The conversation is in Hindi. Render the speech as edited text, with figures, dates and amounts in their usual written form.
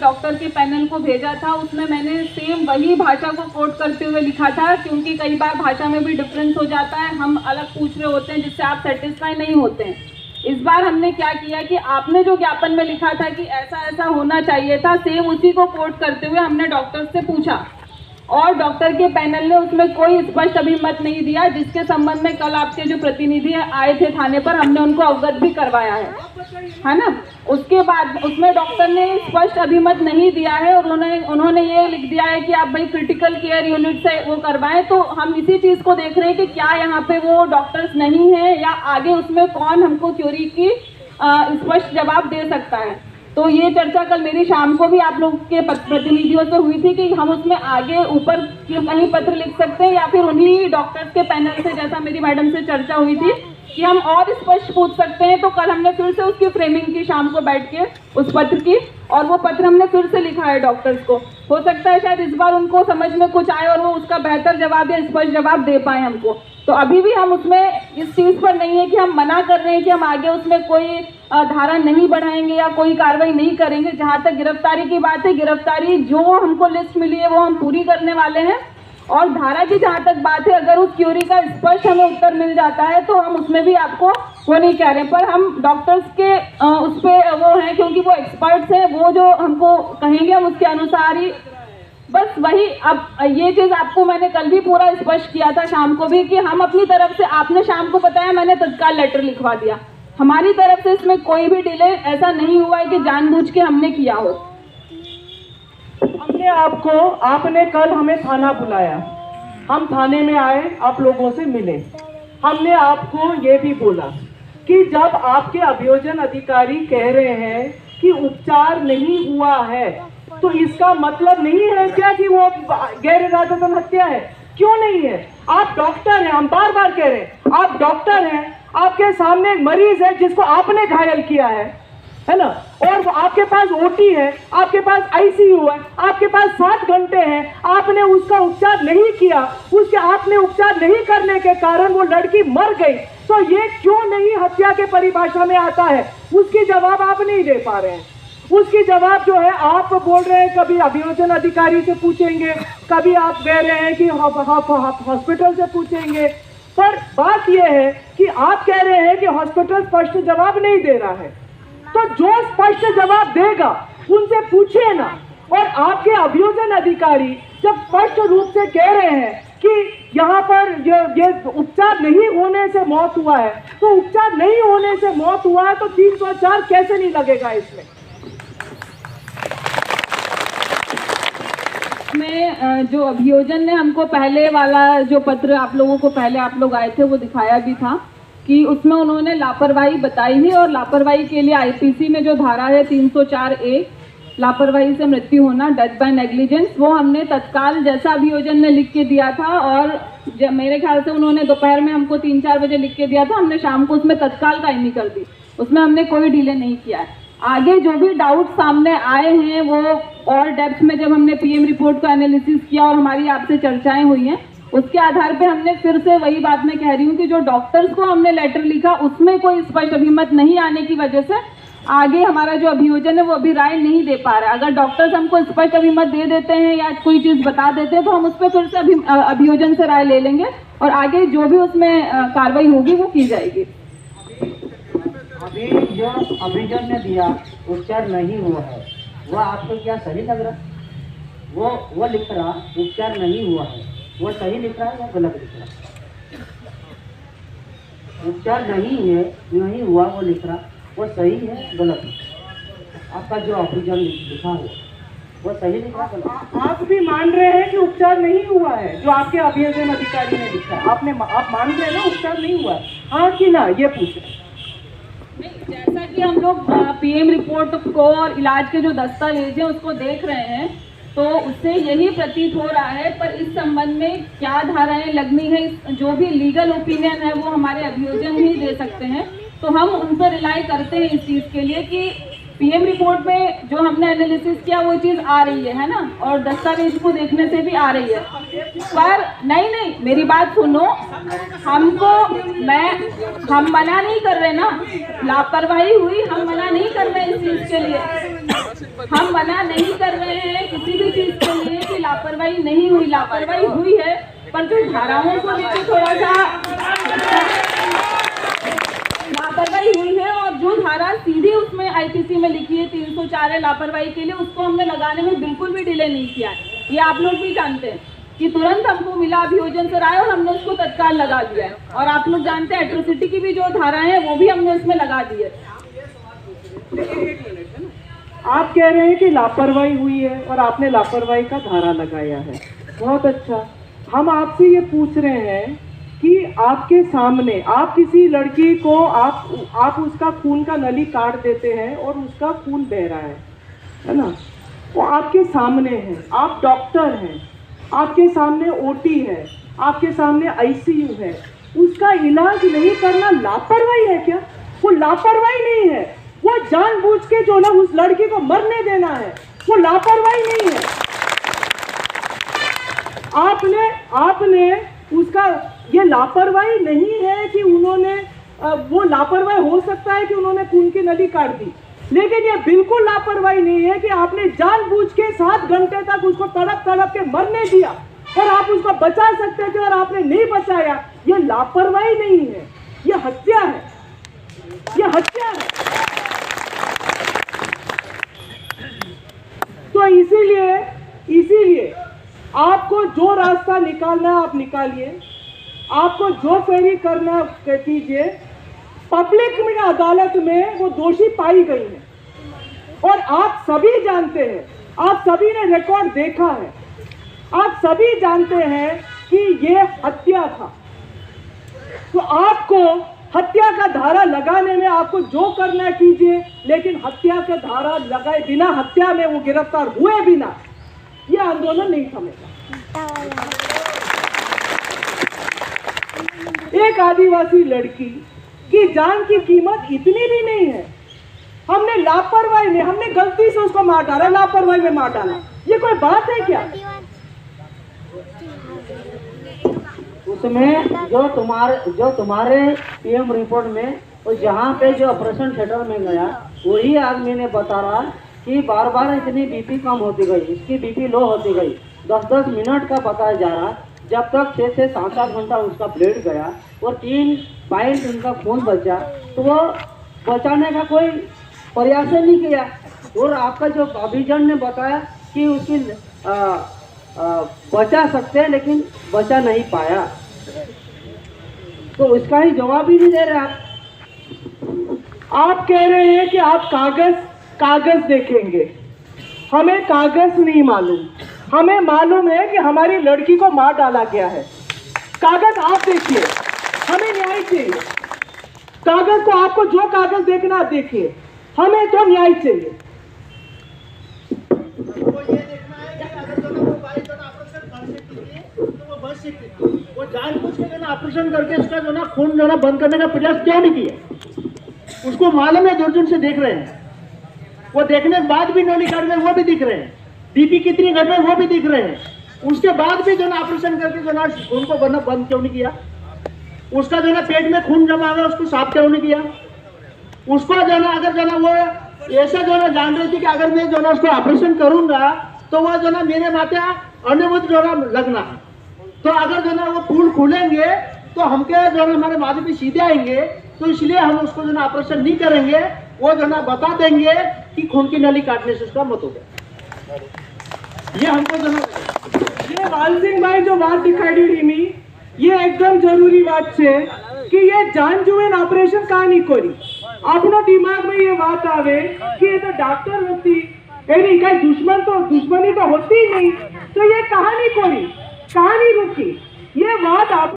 डॉक्टर के पैनल को भेजा था उसमें मैंने सेम वही भाषा को कोट करते हुए लिखा था, क्योंकि कई बार भाषा में भी डिफरेंस हो जाता है, हम अलग पूछ रहे होते हैं जिससे आप सेटिस्फाई नहीं होते हैं। इस बार हमने क्या किया कि आपने जो ज्ञापन में लिखा था कि ऐसा ऐसा होना चाहिए था, सेम उसी को कोट करते हुए हमने डॉक्टर से पूछा और डॉक्टर के पैनल ने उसमें कोई स्पष्ट अभिमत नहीं दिया, जिसके संबंध में कल आपके जो प्रतिनिधि आए थे थाने पर, हमने उनको अवगत भी करवाया है ना। उसके बाद उसमें डॉक्टर ने स्पष्ट अभिमत नहीं दिया है और उन्होंने ये लिख दिया है कि आप भाई क्रिटिकल केयर यूनिट से वो करवाएं। तो हम इसी चीज़ को देख रहे हैं कि क्या यहाँ पे वो डॉक्टर्स नहीं है या आगे उसमें कौन हमको क्यूरी की स्पष्ट जवाब दे सकता है। तो ये चर्चा कल मेरी शाम को भी आप लोग के प्रतिनिधियों से हुई थी कि हम उसमें आगे ऊपर कहीं पत्र लिख सकते हैं या फिर उन्हीं डॉक्टर्स के पैनल से, जैसा मेरी मैडम से चर्चा हुई थी कि हम और स्पष्ट पूछ सकते हैं। तो कल हमने फिर से उसकी फ्रेमिंग की शाम को बैठ के उस पत्र की, और वो पत्र हमने फिर से लिखा है डॉक्टर्स को। हो सकता है शायद इस बार उनको समझ में कुछ आए और वो उसका बेहतर जवाब या स्पष्ट जवाब दे पाए हमको। तो अभी भी हम उसमें इस चीज़ पर नहीं है कि हम मना कर रहे हैं कि हम आगे उसमें कोई धारा नहीं बढ़ाएंगे या कोई कार्रवाई नहीं करेंगे। जहाँ तक गिरफ्तारी की बात है, गिरफ्तारी जो हमको लिस्ट मिली है वो हम पूरी करने वाले हैं। और धारा की जहाँ तक बात है, अगर उस क्यूरी का स्पष्ट हमें उत्तर मिल जाता है तो हम उसमें भी आपको वो नहीं कह रहे, पर हम डॉक्टर्स के उस पर वो हैं, क्योंकि वो एक्सपर्ट्स हैं, वो जो हमको कहेंगे हम उसके अनुसार ही बस वही। अब ये चीज़ आपको मैंने कल भी पूरा स्पष्ट किया था शाम को भी कि हम अपनी तरफ से, आपने शाम को बताया, मैंने तत्काल लेटर लिखवा दिया। हमारी तरफ से इसमें कोई भी डिले ऐसा नहीं हुआ है कि जानबूझ के हमने किया हो। आपने कल हमें थाना बुलाया, हम थाने में आए, आप लोगों से मिले। हमने आपको ये भी बोला कि जब आपके अभियोजन अधिकारी कह रहे हैं कि उपचार नहीं हुआ है, तो इसका मतलब नहीं है क्या कि वो गैर इरादतन हत्या है? क्यों नहीं है? आप डॉक्टर हैं, हम बार बार कह रहे हैं, आप डॉक्टर हैं, आपके सामने एक मरीज है जिसको आपने घायल किया है ना, और आपके पास ओटी है, आपके पास आईसीयू है, आपके पास 7 घंटे हैं, आपने उसका उपचार नहीं किया, आपने उपचार नहीं करने के कारण वो लड़की मर गई, तो ये क्यों नहीं हत्या के परिभाषा में आता है? उसकी जवाब आप नहीं दे पा रहे हैं। उसकी जवाब जो है आप बोल रहे हैं कभी अभियोजन अधिकारी से पूछेंगे, कभी आप कह रहे हैं कि हॉस्पिटल से पूछेंगे, पर बात यह है कि आप कह रहे हैं कि हॉस्पिटल स्पष्ट जवाब नहीं दे रहा है। तो जो स्पष्ट जवाब देगा उनसे पूछिए ना। और आपके अभियोजन अधिकारी जब स्पष्ट रूप से कह रहे हैं कि यहाँ पर ये उपचार नहीं होने से मौत हुआ है, तो उपचार नहीं होने से मौत हुआ है तो 304 कैसे नहीं लगेगा इसमें? में जो अभियोजन ने हमको पहले वाला जो पत्र आप लोगों को पहले आप लोग आए थे वो दिखाया भी था कि उसमें उन्होंने लापरवाही बताई है, और लापरवाही के लिए आईपीसी में जो धारा है 304A, लापरवाही से मृत्यु होना, डेथ बाय नेग्लिजेंस, वो हमने तत्काल जैसा अभियोजन ने लिख के दिया था, और जब मेरे ख्याल से उन्होंने दोपहर में हमको 3-4 बजे लिख के दिया था, हमने शाम को उसमें तत्काल कायमी कर दी, उसमें हमने कोई डिले नहीं किया है। आगे जो भी डाउट सामने आए हैं वो और डेप्थ में जब हमने पीएम रिपोर्ट का एनालिसिस किया और हमारी आपसे चर्चाएं हुई हैं, उसके आधार पे हमने फिर से वही बात मैं कह रही हूँ कि जो डॉक्टर्स को हमने लेटर लिखा उसमें कोई स्पष्ट अभिमत नहीं आने की वजह से आगे हमारा जो अभियोजन है वो अभी राय नहीं दे पा रहा है। अगर डॉक्टर्स हमको स्पष्ट अभिमत दे देते हैं या कोई चीज़ बता देते हैं तो हम उस पर फिर से अभियोजन से राय ले लेंगे और आगे जो भी उसमें कार्रवाई होगी वो की जाएगी। अभी जो अभियोजन ने दिया उपचार नहीं हुआ है, वो आपको क्या सही लग रहा? वो लिख रहा उपचार नहीं हुआ है, वो सही लिख रहा है या गलत लिख रहा है? उपचार नहीं हुआ वो लिख रहा, वो सही है गलत है? आपका जो अभियोजन लिखा है वो सही लिखा है गलत? आप भी मान रहे हैं कि उपचार नहीं हुआ है जो आपके अभियोजन अधिकारी ने लिखा है? आप मान रहे हैं ना उपचार नहीं हुआ है, हाँ कि ना? ये पूछ रहे हैं। जैसा कि हम लोग पीएम रिपोर्ट को और इलाज के जो दस्तावेज हैं उसको देख रहे हैं तो उससे यही प्रतीत हो रहा है, पर इस संबंध में क्या धाराएं लगनी है, जो भी लीगल ओपिनियन है वो हमारे अभियोजन ही दे सकते हैं। तो हम उन पर रिलाई करते हैं इस चीज़ के लिए कि पीएम रिपोर्ट में जो हमने एनालिसिस किया वो चीज़ आ रही है ना, और दस्तावेज को देखने से भी आ रही है। पर नहीं, मेरी बात सुनो, हम मना नहीं कर रहे ना, लापरवाही हुई, हम मना नहीं कर रहे इस चीज़ के लिए, हम मना नहीं कर रहे हैं किसी भी चीज़ के लिए कि लापरवाही नहीं हुई, लापरवाही हुई है, पर जो धाराओं को लेकर थोड़ा सा लापरवाही हुई है, और जो धारा सीधी उसमें आईपीसी में लिखी है 304 है लापरवाही के लिए, उसको हमने लगाने में बिल्कुल भी डिले नहीं किया है। ये आप लोग भी जानते हैं कि तुरंत हमको मिला अभियोजन से राय और हमने उसको तत्काल लगा दिया है। और आप लोग जानते हैं एट्रोसिटी की भी जो धारा है वो भी हमने उसमें लगा दी है। आप कह रहे हैं कि लापरवाही हुई है और आपने लापरवाही का धारा लगाया है, बहुत अच्छा। हम आपसे ये पूछ रहे हैं कि आपके सामने आप किसी लड़की को आप उसका खून का नली काट देते हैं और उसका खून बह रहा है ना, वो आपके सामने है, आप डॉक्टर हैं, आपके सामने ओटी है, आपके सामने आईसीयू है, उसका इलाज नहीं करना लापरवाही है क्या? वो लापरवाही नहीं है, वो जानबूझ के जो ना उस लड़की को मरने देना है, वो लापरवाही नहीं है। आपने उसका, ये लापरवाही नहीं है कि उन्होंने, वो लापरवाही हो सकता है कि उन्होंने खून की नली काट दी, लेकिन ये बिल्कुल लापरवाही नहीं है कि आपने जानबूझ के 7 घंटे तक उसको तड़प के मरने दिया, और आप उसको बचा सकते थे और आपने नहीं बचाया। ये लापरवाही नहीं है, ये हत्या है, ये हत्या है। तो इसीलिए आपको जो रास्ता निकालना है आप निकालिए, आपको जो फेरी करना कीजिए। पब्लिक में अदालत में वो दोषी पाई गई है, और आप सभी जानते हैं, आप सभी ने रिकॉर्ड देखा है, आप सभी जानते हैं कि ये हत्या था। तो आपको हत्या का धारा लगाने में आपको जो करना कीजिए, लेकिन हत्या का धारा लगाए बिना, हत्या में वो गिरफ्तार हुए बिना ये आंदोलन नहीं थमेगा। एक आदिवासी लड़की की जान की कीमत इतनी भी नहीं है। हमने लापरवाही में, हमने गलती से उसको मार डाला, लापरवाही में मार डाला, ये कोई बात है क्या? उसमें जो तुम्हारे पीएम रिपोर्ट में, और जहाँ पे जो ऑपरेशन थिएटर में गया वही आदमी ने बता रहा कि बार बार इतनी बीपी कम होती गई, इसकी बीपी लो होती गई, 10-10 मिनट का बताया जा रहा, जब तक 6 से 7 घंटा उसका ब्लड गया और 3 पॉइंट उनका खून बचा, तो वो बचाने का कोई प्रयास नहीं किया। और आपका जो अभिजन ने बताया कि उसकी बचा सकते हैं, लेकिन बचा नहीं पाया, तो इसका ही जवाब ही नहीं दे रहे आप कह रहे हैं कि आप कागज देखेंगे। हमें कागज नहीं मालूम, हमें मालूम है कि हमारी लड़की को मार डाला गया है। कागज आप देखिए, हमें न्याय चाहिए। कागज को, आपको जो कागज देखना आप देखिए, हमें तो न्याय चाहिए। वो जानबूझ के ऑपरेशन करके उसका जो ना खून जो ना बंद करने का प्रयास क्यों नहीं किया? उसको मालूम है, दूरबीन से देख रहे हैं, वो देखने के बाद भी नली काट रहे हैं, वो भी दिख रहे हैं, बीपी कितनी घट रही है वो भी दिख रहे हैं, उसके बाद भी जो ना ऑपरेशन करके जो ना खून को बंद क्यों नहीं किया? उसका जो ना पेट में खून जमा हुआ उसको साफ क्यों नहीं किया? उसको जो ना, अगर जो ना वो ऐसा जो ना जान रही थी कि अगर मैं जो ना उसको ऑपरेशन करूंगा तो वह जो ना मेरे माथे अनुमति जो ना लगना है, तो अगर जो ना वो फूल खुलेंगे तो हमके जो ना हमारे माथे पे सीधे आएंगे, तो इसलिए हम उसको जो ना ऑपरेशन नहीं करेंगे। वो जो ना बता देंगे कि खून की नली काटने से उसका मौत हो गया। ये हमको जो ना, ये लाल सिंह भाई जो बात दिखाई दी थी, ये एकदम जरूरी बात है कि ये जान जुएन ऑपरेशन कहाँ नहीं करी। अपना दिमाग में ये बात आवे कि ये तो डॉक्टर होती, कहीं दुश्मनी तो होती ही नहीं, तो ये कहानी कोई कहानी रुकी, ये बात आप